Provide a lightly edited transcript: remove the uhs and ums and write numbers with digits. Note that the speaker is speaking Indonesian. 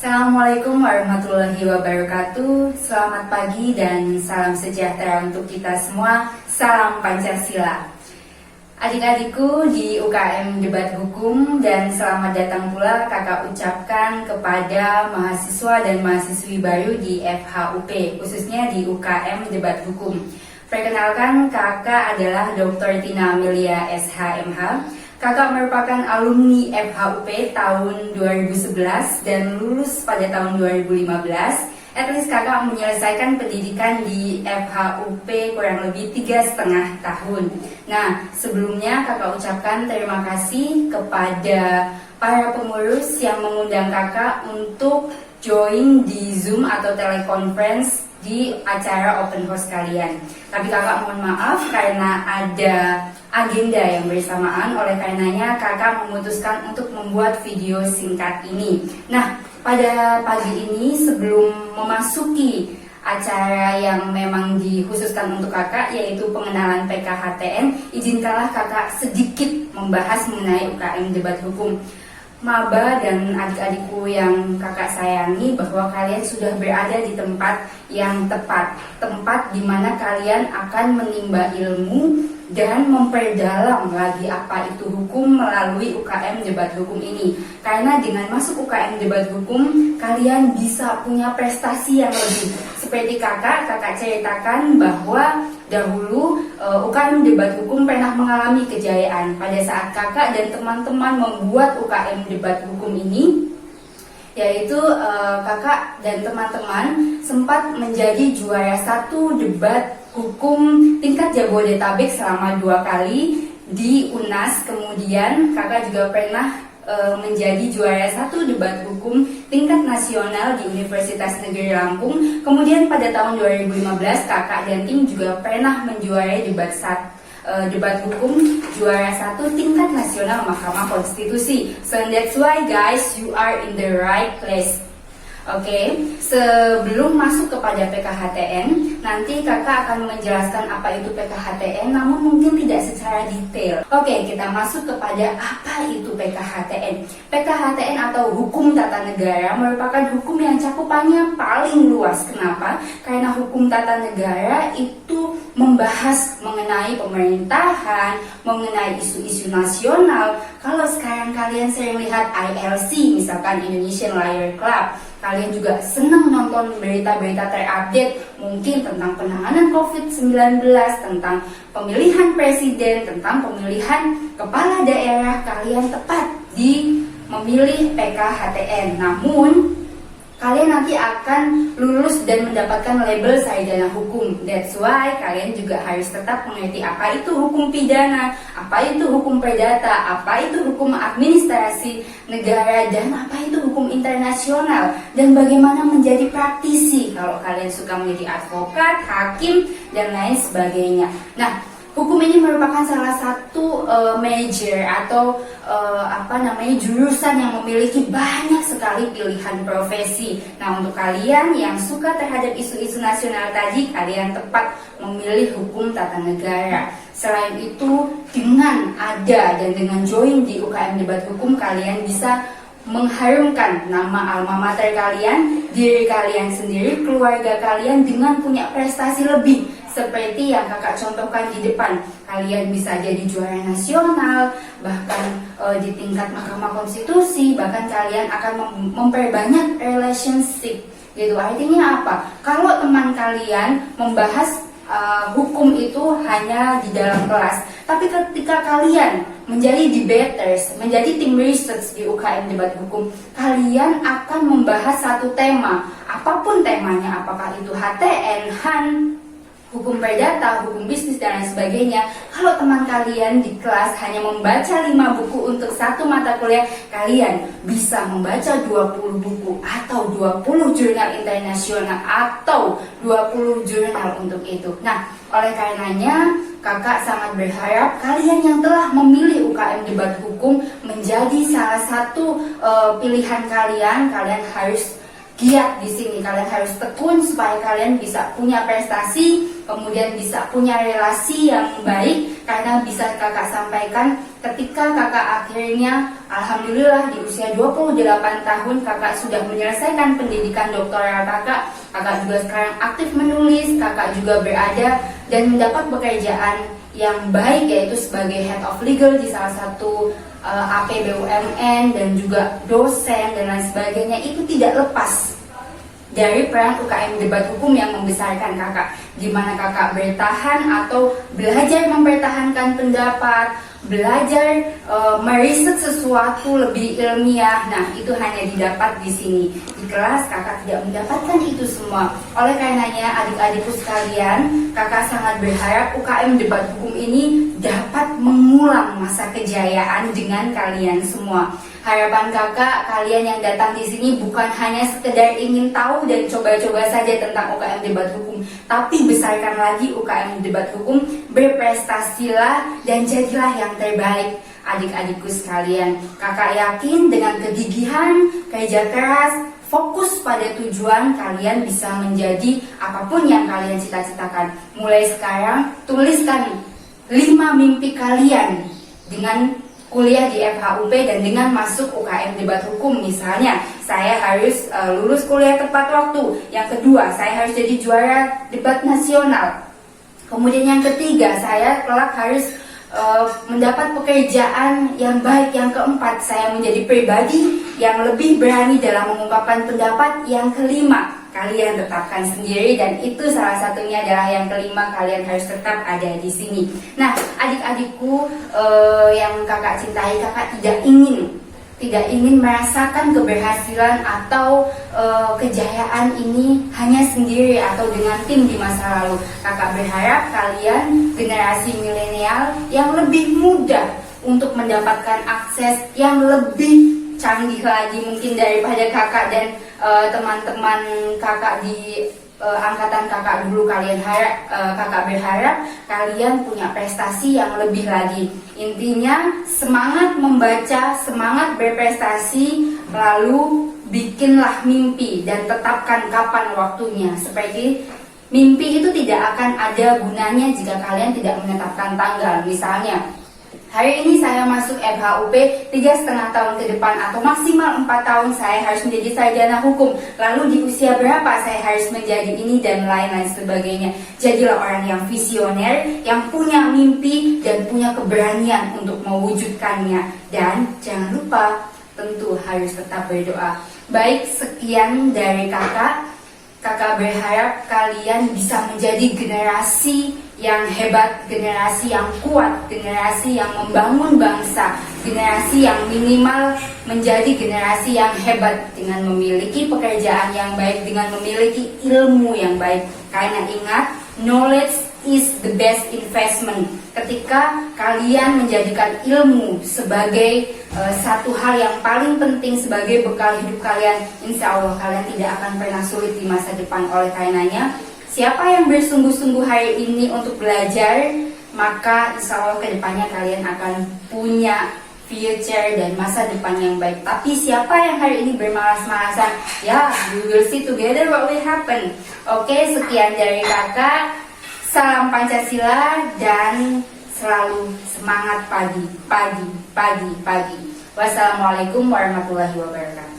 Assalamualaikum warahmatullahi wabarakatuh. Selamat pagi dan salam sejahtera untuk kita semua. Salam Pancasila. Adik-adikku di UKM Debat Hukum, dan selamat datang pula kakak ucapkan kepada mahasiswa dan mahasiswi baru di FHUP, khususnya di UKM Debat Hukum. Perkenalkan, kakak adalah Dr. Tina Amelia SHMH. Kakak merupakan alumni FHUP tahun 2011 dan lulus pada tahun 2015. At least kakak menyelesaikan pendidikan di FHUP kurang lebih 3,5 tahun. Nah, sebelumnya kakak ucapkan terima kasih kepada para pengurus yang mengundang kakak untuk join di Zoom atau teleconference di acara open house kalian. Tapi kakak mohon maaf karena ada agenda yang bersamaan, oleh karenanya kakak memutuskan untuk membuat video singkat ini. Nah, pada pagi ini sebelum memasuki acara yang memang dikhususkan untuk kakak, yaitu pengenalan PKHTN, izinkanlah kakak sedikit membahas mengenai UKM Debat Hukum. Maba dan adik-adikku yang kakak sayangi, bahwa kalian sudah berada di tempat yang tepat, tempat di mana kalian akan menimba ilmu dan memperdalam lagi apa itu hukum melalui UKM Debat Hukum ini. Karena dengan masuk UKM Debat Hukum, kalian bisa punya prestasi yang lebih. Seperti kakak ceritakan bahwa dahulu UKM Debat Hukum pernah mengalami kejayaan pada saat kakak dan teman-teman membuat UKM Debat Hukum ini, yaitu kakak dan teman-teman sempat menjadi juara 1 debat hukum tingkat Jabodetabek selama 2 kali di UNAS. Kemudian kakak juga pernah menjadi juara 1 debat hukum tingkat nasional di Universitas Negeri Lampung. Kemudian pada tahun 2015 kakak dan tim juga pernah menjuarai debat hukum juara 1 tingkat nasional Mahkamah Konstitusi. So that's why guys, you are in the right place. Oke, sebelum masuk kepada PKHTN, nanti kakak akan menjelaskan apa itu PKHTN, namun mungkin tidak secara detail. Oke, kita masuk kepada apa itu PKHTN. PKHTN atau Hukum Tata Negara merupakan hukum yang cakupannya paling luas. Kenapa? Karena hukum tata negara itu membahas mengenai pemerintahan, mengenai isu-isu nasional. Kalau sekarang kalian sering lihat ILC, misalkan Indonesian Lawyer Club, kalian juga senang nonton berita-berita terupdate, mungkin tentang penanganan COVID-19, tentang pemilihan presiden, tentang pemilihan kepala daerah, kalian tepat di memilih PKHTN. Namun, kalian nanti akan lulus dan mendapatkan label sarjana hukum. That's why kalian juga harus tetap mengerti apa itu hukum pidana, apa itu hukum perdata, apa itu hukum administrasi negara, dan apa itu hukum internasional, dan bagaimana menjadi praktisi kalau kalian suka menjadi advokat, hakim, dan lain sebagainya. Nah, hukum ini merupakan salah satu major atau jurusan yang memiliki banyak sekali pilihan profesi. Nah, untuk kalian yang suka terhadap isu-isu nasional tadi, kalian tepat memilih hukum tata negara. Selain itu, dengan ada dan dengan join di UKM Debat Hukum, kalian bisa mengharumkan nama alma mater kalian, diri kalian sendiri, keluarga kalian dengan punya prestasi lebih. Seperti yang kakak contohkan di depan, kalian bisa jadi juara nasional, bahkan di tingkat Mahkamah Konstitusi, bahkan kalian akan memperbanyak relationship. Gitu. Artinya apa? Kalau teman kalian membahas hukum itu hanya di dalam kelas, tapi ketika kalian menjadi debaters, menjadi tim research di UKM Debat Hukum, kalian akan membahas satu tema, apapun temanya, apakah itu HTN, HAN, hukum perdata, hukum bisnis, dan lain sebagainya. Kalau teman kalian di kelas hanya membaca 5 buku untuk satu mata kuliah, kalian bisa membaca 20 buku atau 20 jurnal internasional atau 20 jurnal untuk itu. Nah, oleh karenanya kakak sangat berharap kalian yang telah memilih UKM Debat Hukum menjadi salah satu pilihan kalian. Kalian harus giat di sini, kalian harus tekun supaya kalian bisa punya prestasi, kemudian bisa punya relasi yang baik. Karena bisa kakak sampaikan, ketika kakak akhirnya alhamdulillah di usia 28 tahun kakak sudah menyelesaikan pendidikan doktoral kakak juga sekarang aktif menulis, kakak juga berada dan mendapat pekerjaan yang baik yaitu sebagai Head of Legal di salah satu AP BUMN dan juga dosen dan lain sebagainya. Itu tidak lepas dari peran UKM Debat Hukum yang membesarkan kakak, di mana kakak bertahan atau belajar mempertahankan pendapat, belajar meriset sesuatu lebih ilmiah. Nah, itu hanya didapat di sini. Di kelas kakak tidak mendapatkan itu semua. Oleh karenanya, adik-adikku sekalian, kakak sangat berharap UKM Debat Hukum ini dapat mengulang masa kejayaan dengan kalian semua. Harapan kakak, kalian yang datang di sini bukan hanya sekedar ingin tahu dan coba-coba saja tentang UKM Debat Hukum, tapi besarkan lagi UKM Debat Hukum, berprestasilah dan jadilah yang terbaik. Adik-adikku sekalian, kakak yakin dengan kegigihan, kerja keras, fokus pada tujuan, kalian bisa menjadi apapun yang kalian cita-citakan. Mulai sekarang, tuliskan 5 mimpi kalian dengan kuliah di FHUP dan dengan masuk UKM Debat Hukum. Misalnya, saya harus lulus kuliah tepat waktu. Yang kedua, saya harus jadi juara debat nasional. Kemudian yang ketiga, saya kelak harus mendapat pekerjaan yang baik. Yang keempat, saya menjadi pribadi yang lebih berani dalam mengungkapkan pendapat. Yang kelima, kalian tetapkan sendiri, dan itu salah satunya adalah yang kelima, kalian harus tetap ada di sini. Nah, adik-adikku yang kakak cintai, kakak tidak ingin merasakan keberhasilan atau kejayaan ini hanya sendiri atau dengan tim di masa lalu. Kakak berharap kalian generasi milenial yang lebih mudah untuk mendapatkan akses yang lebih canggih lagi mungkin daripada kakak dan teman-teman kakak di angkatan kakak dulu. Kakak berharap kalian punya prestasi yang lebih lagi. Intinya semangat membaca, semangat berprestasi, lalu bikinlah mimpi dan tetapkan kapan waktunya. Seperti mimpi itu tidak akan ada gunanya jika kalian tidak menetapkan tanggal. Misalnya, hari ini saya masuk FHUP 3,5 tahun ke depan atau maksimal 4 tahun saya harus menjadi sarjana hukum. Lalu di usia berapa saya harus menjadi ini dan lain-lain sebagainya. Jadilah orang yang visioner, yang punya mimpi dan punya keberanian untuk mewujudkannya. Dan jangan lupa, tentu harus tetap berdoa. Baik, sekian dari kakak. Kakak berharap kalian bisa menjadi generasi yang hebat, generasi yang kuat, generasi yang membangun bangsa, generasi yang minimal menjadi generasi yang hebat dengan memiliki pekerjaan yang baik, dengan memiliki ilmu yang baik. Karena ingat, knowledge is the best investment. Ketika kalian menjadikan ilmu sebagai satu hal yang paling penting sebagai bekal hidup kalian, insya Allah kalian tidak akan pernah sulit di masa depan. Oleh karenanya, siapa yang bersungguh-sungguh hari ini untuk belajar, maka insya Allah kedepannya kalian akan punya future dan masa depan yang baik. Tapi siapa yang hari ini bermalas-malasan, ya we will see together what will happen. Oke, sekian dari kakak. Salam Pancasila dan selalu semangat pagi. Wassalamualaikum warahmatullahi wabarakatuh.